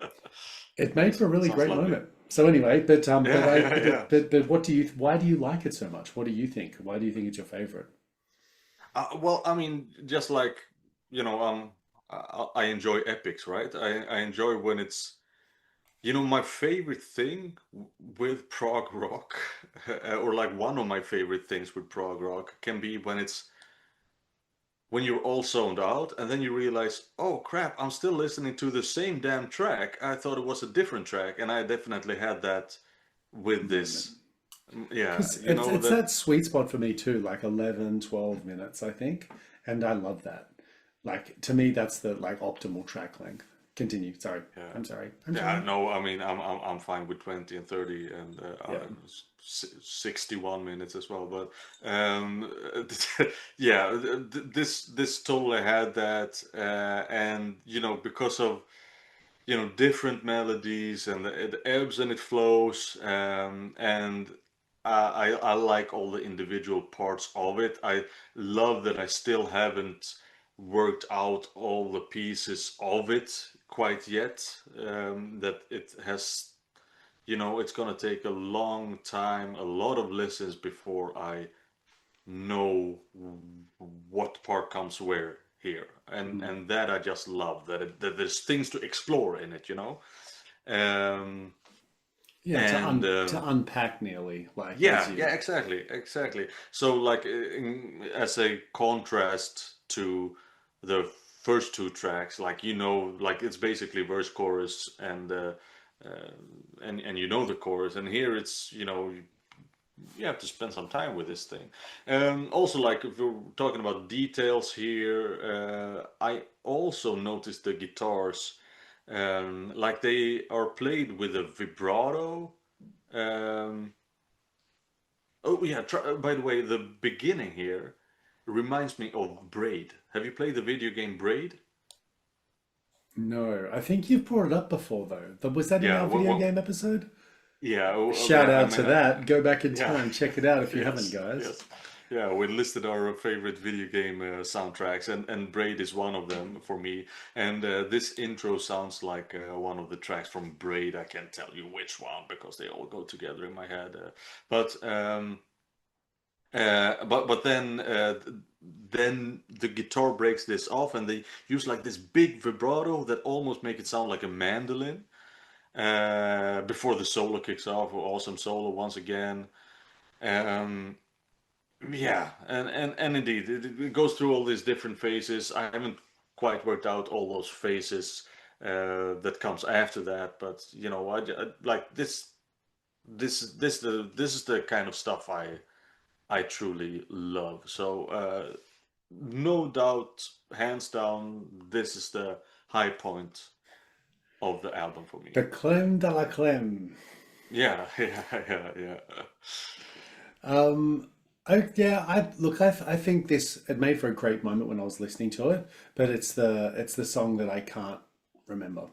S1: it made for a really
S2: Sounds
S1: great
S2: lovely.
S1: moment. So anyway,
S2: Yeah, yeah, yeah.
S1: but why do you like it so much? What do you think? Why do you think it's your favorite?
S2: Well, I mean, just like I enjoy epics, right? I enjoy when it's my favorite thing with prog rock, or like one of my favorite things with prog rock can be when you're all zoned out and then you realize, oh crap, I'm still listening to the same damn track. I thought it was a different track, and I definitely had that with
S1: Moment.
S2: this. Yeah,
S1: Because
S2: you
S1: it's
S2: know
S1: it's
S2: that.
S1: that sweet spot for me too, like 11, 12 minutes, I think. And I love that. Like to me, that's the like optimal track length. Continue. Sorry.
S2: Yeah.
S1: I'm sorry. I'm
S2: Yeah,
S1: sorry.
S2: no, I mean, I'm fine with 20 and 30 and
S1: Yeah.
S2: 61 minutes as well. But yeah, this totally had that, and because of different melodies and it ebbs and it flows, and I like all the individual parts of it. I love that I still haven't worked out all the pieces of it quite yet. That it has, it's gonna take a long time, a lot of listens before I know what part comes where here, and that I just love that there's things to explore in it, you know. Um,
S1: Yeah,
S2: and
S1: to unpack nearly like as
S2: Yeah,
S1: you.
S2: yeah, exactly. So, like, as a contrast to the first two tracks, like, like it's basically verse, chorus, uh, and you know the chorus, and here it's, you have to spend some time with this thing. Also, like, if we're talking about details here, I also noticed the guitars, like they are played with a vibrato. Um, Oh yeah, by the way, the beginning here reminds me of Braid. Have you played the video game Braid?
S1: No, I think you've brought it up before though. Was that in
S2: Yeah,
S1: our video game episode?
S2: yeah,
S1: Shout
S2: yeah, I
S1: out
S2: mean,
S1: to that. Go back in
S2: yeah,
S1: time, check it out if you haven't,
S2: yes,
S1: guys.
S2: yes. Yeah, we listed our favorite video game soundtracks, and Braid is one of them for me. And this intro sounds like one of the tracks from Braid. I can't tell you which one because they all go together in my head. But then the guitar breaks this off, and they use like this big vibrato that almost make it sound like a mandolin before the solo kicks off. Awesome solo once again. Um, yeah, and indeed, it goes through all these different phases. I haven't quite worked out all those phases that comes after that, but like this is the kind of stuff I truly love. So, no doubt, hands down, this is the high point of the album for me.
S1: The creme de la creme.
S2: Yeah, yeah.
S1: Um, yeah, I think this it made for a great moment when I was listening to it, but it's the song that I can't remember.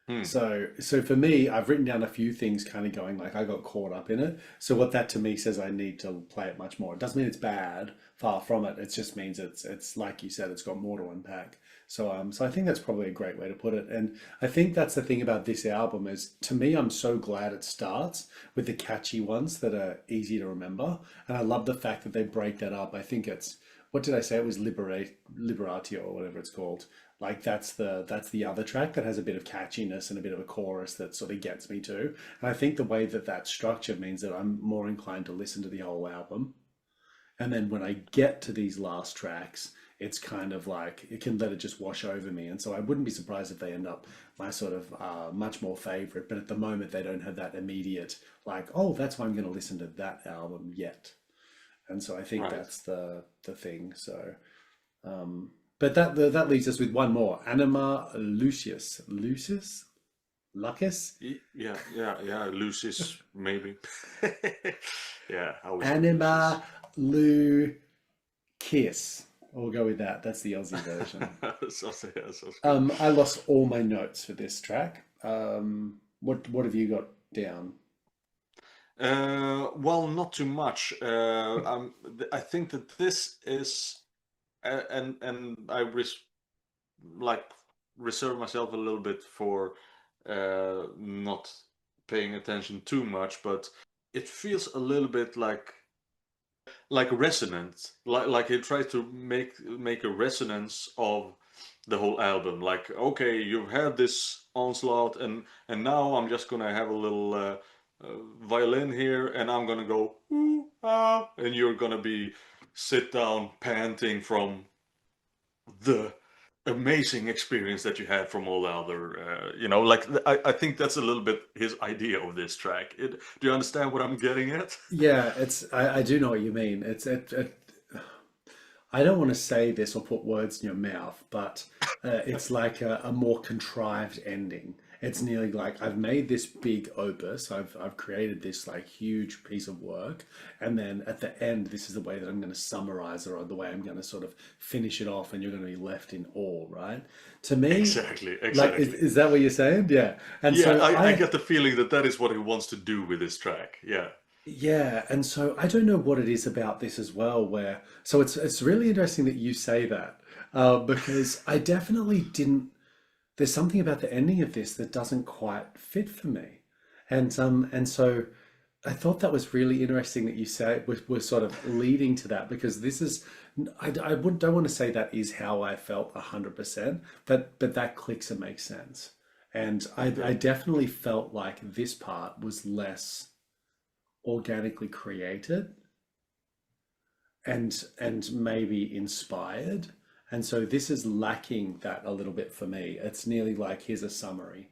S2: Hmm,
S1: So for me, I've written down a few things kind of going like I got caught up in it. So what that to me says I need to play it much more. It doesn't mean it's bad, far from it. It just means it's like you said, it's got more to unpack. So I think that's probably a great way to put it. And I think that's the thing about this album is to me, I'm so glad it starts with the catchy ones that are easy to remember. And I love the fact that they break that up. I think it's what did I say? It was Liberatio or whatever it's called. Like that's the other track that has a bit of catchiness and a bit of a chorus that sort of gets me too. And I think the way that that's structured means that I'm more inclined to listen to the whole album. And then when I get to these last tracks, it's kind of like it can let it just wash over me. And so I wouldn't be surprised if they end up my sort of much more favorite. But at the moment, they don't have that immediate like, oh, that's why I'm going to listen to that album yet. And so I think
S2: right.
S1: that's the thing. So. But that leaves us with one more. Anima Lucius. Lucius? Lucas?
S2: Yeah. Lucis, maybe. Yeah, I always say Lucis.
S1: Anima Lucis. We'll go with that. That's the Aussie version.
S2: Yeah, sounds good.
S1: I lost all my notes for this track. What have you got down?
S2: Well, not too much. I think that this is, and like reserve myself a little bit for not paying attention too much, but it feels a little bit like resonant, like it tries to make a resonance of the whole album. Like, okay, you've had this onslaught, and now I'm just gonna have a little violin here, and I'm gonna go ooh ah, and you're gonna be sit down panting from the amazing experience that you had from all the other like I think that's a little bit his idea of this track. Do you understand what I'm getting at?
S1: Yeah, I do know what you mean. I don't want to say this or put words in your mouth, but it's like a more contrived ending. It's nearly like I've made this big opus. I've created this like huge piece of work, and then at the end, this is the way that I'm going to summarize it, or the way I'm going to sort of finish it off, and you're going to be left in awe, right? To me,
S2: Exactly,
S1: like,
S2: exactly.
S1: is that what you're saying? Yeah. And
S2: Yeah,
S1: so
S2: I get the feeling that that is what he wants to do with this track. Yeah.
S1: yeah, and so I don't know what it is about this as well, where so it's really interesting that you say that because I definitely didn't. There's something about the ending of this that doesn't quite fit for me, and so I thought that was really interesting that you say we're sort of leading to that, because this is don't want to say that is how I felt 100%, but that clicks and makes sense. And I
S2: Okay.
S1: definitely felt like this part was less organically created and maybe inspired. And so this is lacking that a little bit for me. It's nearly like here's a summary.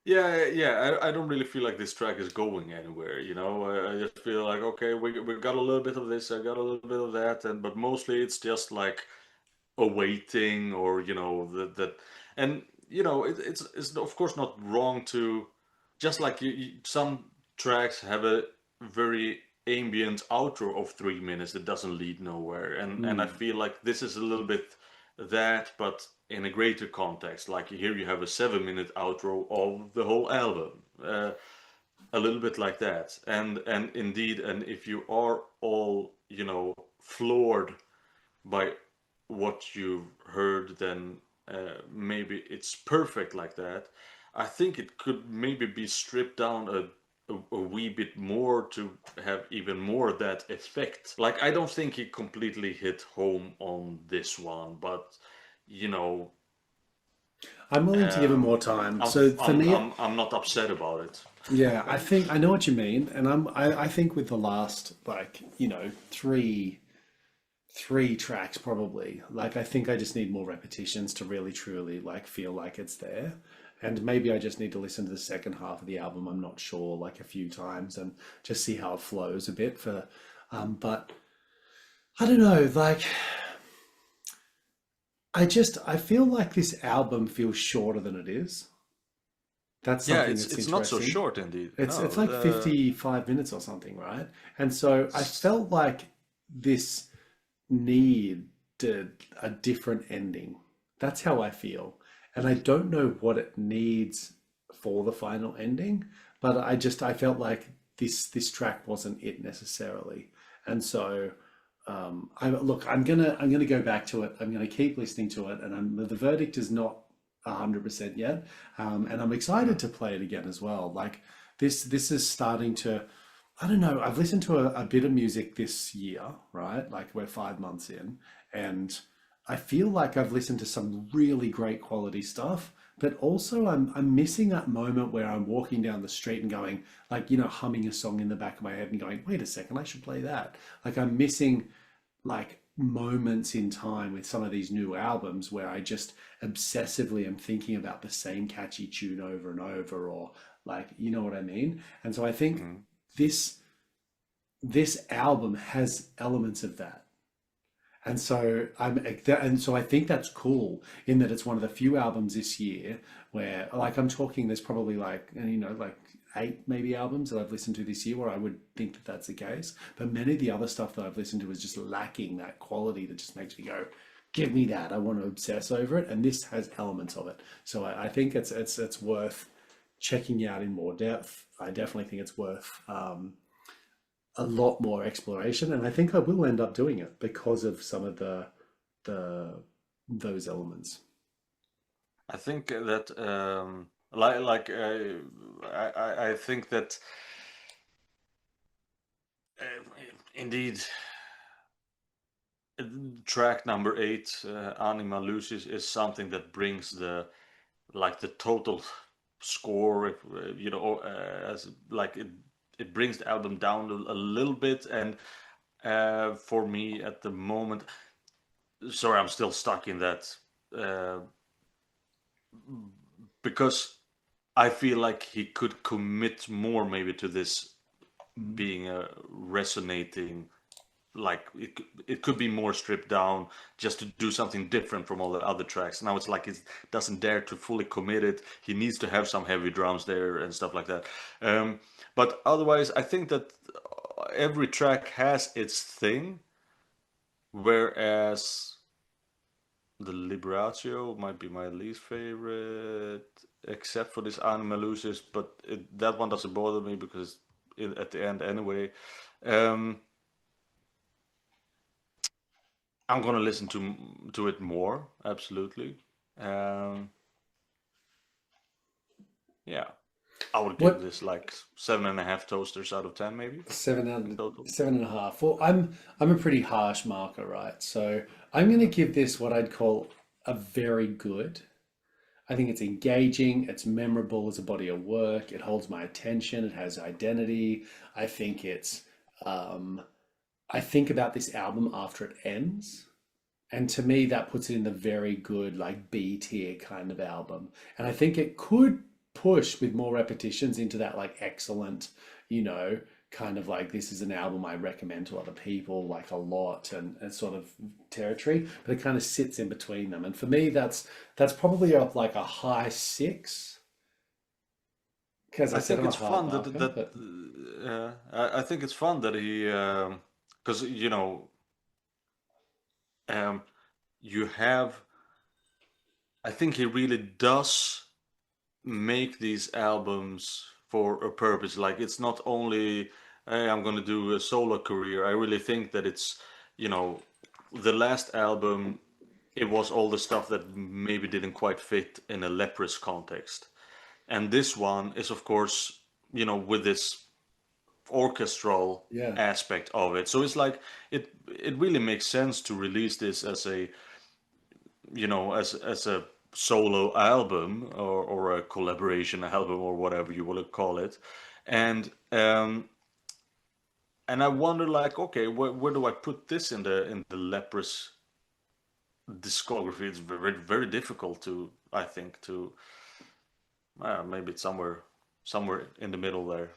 S2: Yeah, yeah. I don't really feel like this track is going anywhere. I just feel like okay, we got a little bit of this, I got a little bit of that, and but mostly it's just like awaiting, or that, and it's of course not wrong to, just like some tracks have a very ambient outro of 3 minutes that doesn't lead nowhere, and I
S1: Mm.
S2: feel like this is a little bit that, but in a greater context. Like here you have a 7 minute outro of the whole album, a little bit like that, and indeed, and if you are all floored by what you've heard, then maybe it's perfect like that. I think it could maybe be stripped down a wee bit more to have even more of that effect. Like, I don't think he completely hit home on this one, but you know,
S1: I'm willing to give him more
S2: um,
S1: time.
S2: I'm
S1: So for
S2: I'm
S1: me,
S2: I'm I'm not upset about it.
S1: yeah, I think I know what you mean, and I think with the last like three tracks probably, like I think I just need more repetitions to really truly like feel like it's there, and maybe I just need to listen to the second half of the album. I'm not sure, like a few times, and just see how it flows a bit for, but I don't know, like I feel like this album feels shorter than it is. That's
S2: Yeah,
S1: something
S2: it's
S1: that's
S2: it's not so
S1: interesting.
S2: short indeed.
S1: It's
S2: No,
S1: like 55 minutes or something, right? And so I
S2: s-
S1: felt like this needed a different ending. That's how I feel. And I don't know what it needs for the final ending, but I felt like this track wasn't it necessarily. And so I'm gonna go back to it. I'm gonna keep listening to it, and the verdict is not 100% yet. And I'm excited
S2: no.
S1: to play it again as well. Like this is starting to. I don't know. I've listened to a bit of music this year, right? Like we're 5 months in, and I feel like I've listened to some really great quality stuff. But also, I'm missing that moment where I'm walking down the street and going, like, humming a song in the back of my head and going, wait a second, I should play that. Like I'm missing like moments in time with some of these new albums where I just obsessively am thinking about the same catchy tune over and over, or like, you know what I mean? And so I think
S2: Mm.
S1: this this album has elements of that. And so I think that's cool in that it's one of the few albums this year where, like, I'm talking, there's probably like, like eight maybe albums that I've listened to this year where I would think that that's the case. But many of the other stuff that I've listened to is just lacking that quality that just makes me go, give me that. I want to obsess over it. And this has elements of it. So I think it's worth checking out in more depth. I definitely think it's worth a lot more exploration, and I think I will end up doing it because of some of the those elements.
S2: I think that like I think that indeed track number 8, Anima Lucis, is something that brings the total score, if, as like it brings the album down a little bit, and for me at the moment, sorry, I'm still stuck in that, uh, because I feel like he could commit more maybe to this being a resonating, like it could be more stripped down just to do something different from all the other tracks. Now it's like he doesn't dare to fully commit it. He needs to have some heavy drums there and stuff like that. But otherwise, I think that every track has its thing, whereas the Liberatio might be my least favorite, except for this Anima Lucis, but that one doesn't bother me because at the end anyway. Um, I'm gonna listen to it more, absolutely. Um, yeah. I would give
S1: What
S2: this like 7.5 toasters out of 10, maybe
S1: seven
S2: in
S1: out
S2: total.
S1: 7.5? Well, I'm a pretty harsh marker, right? So I'm going to give this what I'd call a very good. I think it's engaging, it's memorable as a body of work, it holds my attention, it has identity. I think it's um, I think about this album after it ends. And to me, that puts it in the very good, like B tier kind of album. And I think it could push with more repetitions into that, like, excellent, you know, kind of like this is an album I recommend to other people, like, a lot, and sort of territory. But it kind of sits in between them. And for me, that's probably up like a high six. Because I
S2: I
S1: said
S2: think
S1: I'm a
S2: it's
S1: hard
S2: fun
S1: marker, but
S2: I think it's fun that he, because um, you have. I think he really does make these albums for a purpose. Like it's not only, hey, I'm gonna do a solo career. I really think that it's, you know, the last album, it was all the stuff that maybe didn't quite fit in a leprous context. And this one is, of course, with this orchestral
S1: yeah,
S2: aspect of it. So it's like it really makes sense to release this as a as a solo album or a collaboration album or whatever you want to call it, and and I wonder like, okay, where do I put this in the leprous discography? It's very very difficult to, I think, to maybe it's somewhere in the middle there.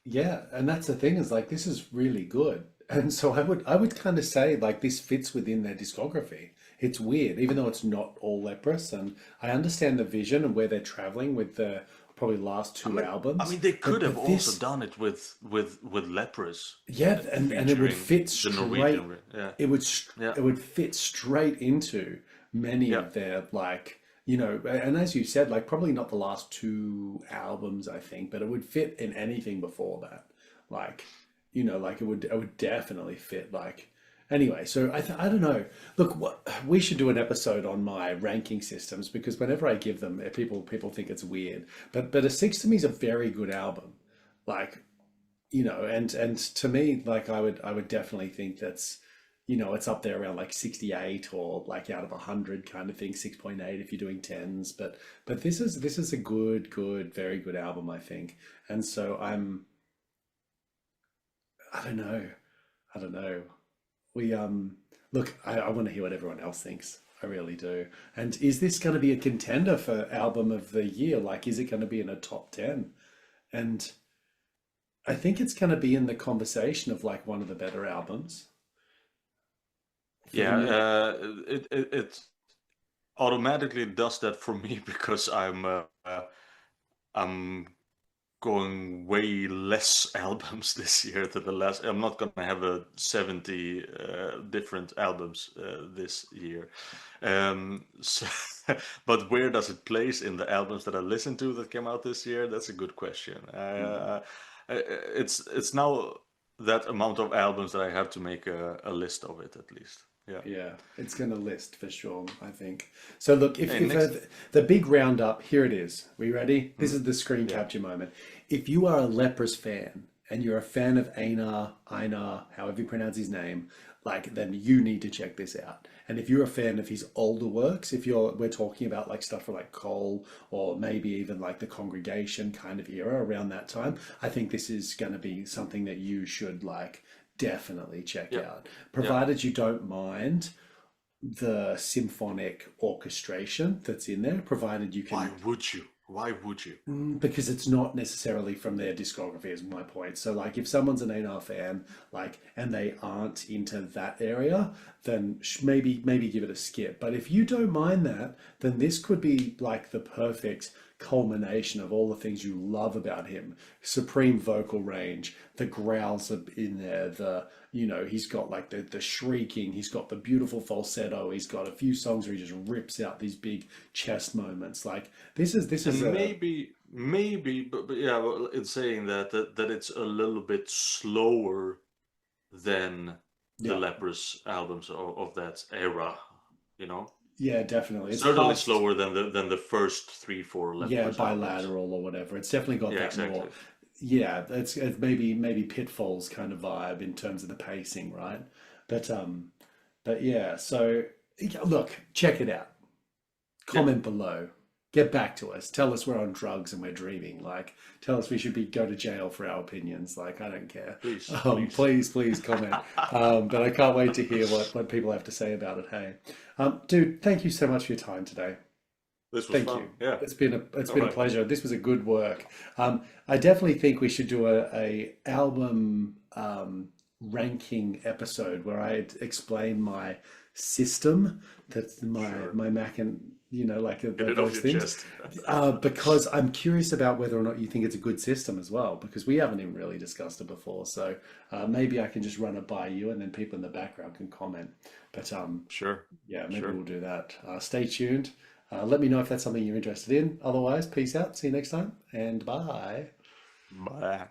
S1: yeah. And that's the thing is like this is really good. And so I would kind of say like this fits within their discography. It's weird, even though it's not all leprous, and I understand the vision and where they're traveling with the probably last
S2: I
S1: two
S2: mean, I
S1: albums.
S2: mean, they could have
S1: But
S2: also
S1: this,
S2: done it with leprous,
S1: yeah, and it would
S2: featuring
S1: fit
S2: the
S1: straight.
S2: Norwegian. Yeah,
S1: It
S2: yeah,
S1: would fit straight into many
S2: yeah.
S1: of their like and as you said, like probably not the last two albums, I think, but it would fit in anything before that. Like like it would definitely fit. Like anyway, so I don't know. Look, we should do an episode on my ranking systems because whenever I give them, people think it's weird. But a six to me is a very good album. Like and to me, like I would definitely think that's it's up there around like 68 or like out of 100 kind of thing, 6.8 if you're doing tens. But this is a good, very good album, I think. And so I don't know. I don't know. We look, I want to hear what everyone else thinks. I really do. And is this going to be a contender for album of the year? Like, is it going to be in a top 10? And I think it's going to be in the conversation of like one of the better albums for the
S2: Yeah,
S1: new.
S2: it automatically does that for me because I'm going way less albums this year than the last. I'm not gonna have a 70 different albums this year. So, but where does it place in the albums that I listened to that came out this year? That's a good question. It's now that amount of albums that I have to make a list of it at least. Yeah.
S1: Yeah, it's going to list for sure, I think. So look, if
S2: Hey,
S1: if
S2: next.
S1: the big roundup, here it is. We ready? This
S2: Mhm.
S1: is the screen
S2: Yeah.
S1: capture moment. If you are a Lepers fan and you're a fan of Einar, however you pronounce his name, like then you need to check this out. And if you're a fan of his older works, if we're talking about like stuff for like Cole or maybe even like the Congregation kind of era around that time, I think this is going to be something that you should like definitely check
S2: Yeah.
S1: out,
S2: Yeah.
S1: provided you don't mind the symphonic orchestration that's in there, provided you
S2: Why
S1: can.
S2: would you? Why would you?
S1: Because it's not necessarily from their discography, is my point. So, like, if someone's an A&R fan, like, and they aren't into that area, then maybe give it a skip. But if you don't mind that, then this could be like the perfect culmination of all the things you love about him. Supreme vocal range, the growls are in there, he's got like the shrieking, he's got the beautiful falsetto, he's got a few songs where he just rips out these big chest moments. Like this is
S2: And
S1: a
S2: maybe, but yeah, well, it's saying that it's a little bit slower than the
S1: yeah.
S2: Leprous albums of that era, you know?
S1: Yeah, definitely. It's
S2: Certainly
S1: past,
S2: slower than the first three, four
S1: yeah,
S2: Leprous albums.
S1: bilateral or whatever. It's definitely got
S2: Yeah,
S1: that more,
S2: exactly.
S1: yeah, it's maybe Pitfalls kind of vibe in terms of the pacing, right? But yeah, so yeah, look, check it out.
S2: Yeah,
S1: Comment below. Get back to us. Tell us we're on drugs and we're dreaming. Like, tell us we should be go to jail for our opinions. Like, I don't care.
S2: please, please.
S1: Please comment. But I can't wait to hear what people have to say about it. Hey, dude, thank you so much for your time today.
S2: This was
S1: Thank
S2: fun.
S1: you.
S2: Yeah.
S1: It's
S2: All
S1: been a
S2: right.
S1: pleasure. This was a good work. I definitely think we should do a album ranking episode where I explain my system. That's
S2: Sure.
S1: my Mac and like
S2: Get it off
S1: those
S2: your
S1: things.
S2: chest.
S1: Because I'm curious about whether or not you think it's a good system as well, because we haven't even really discussed it before. So maybe I can just run it by you, and then people in the background can comment. But
S2: Sure.
S1: yeah, maybe
S2: Sure.
S1: we'll do that. Stay tuned. Let me know if that's something you're interested in. Otherwise, peace out. See you next time, and bye.
S2: Bye.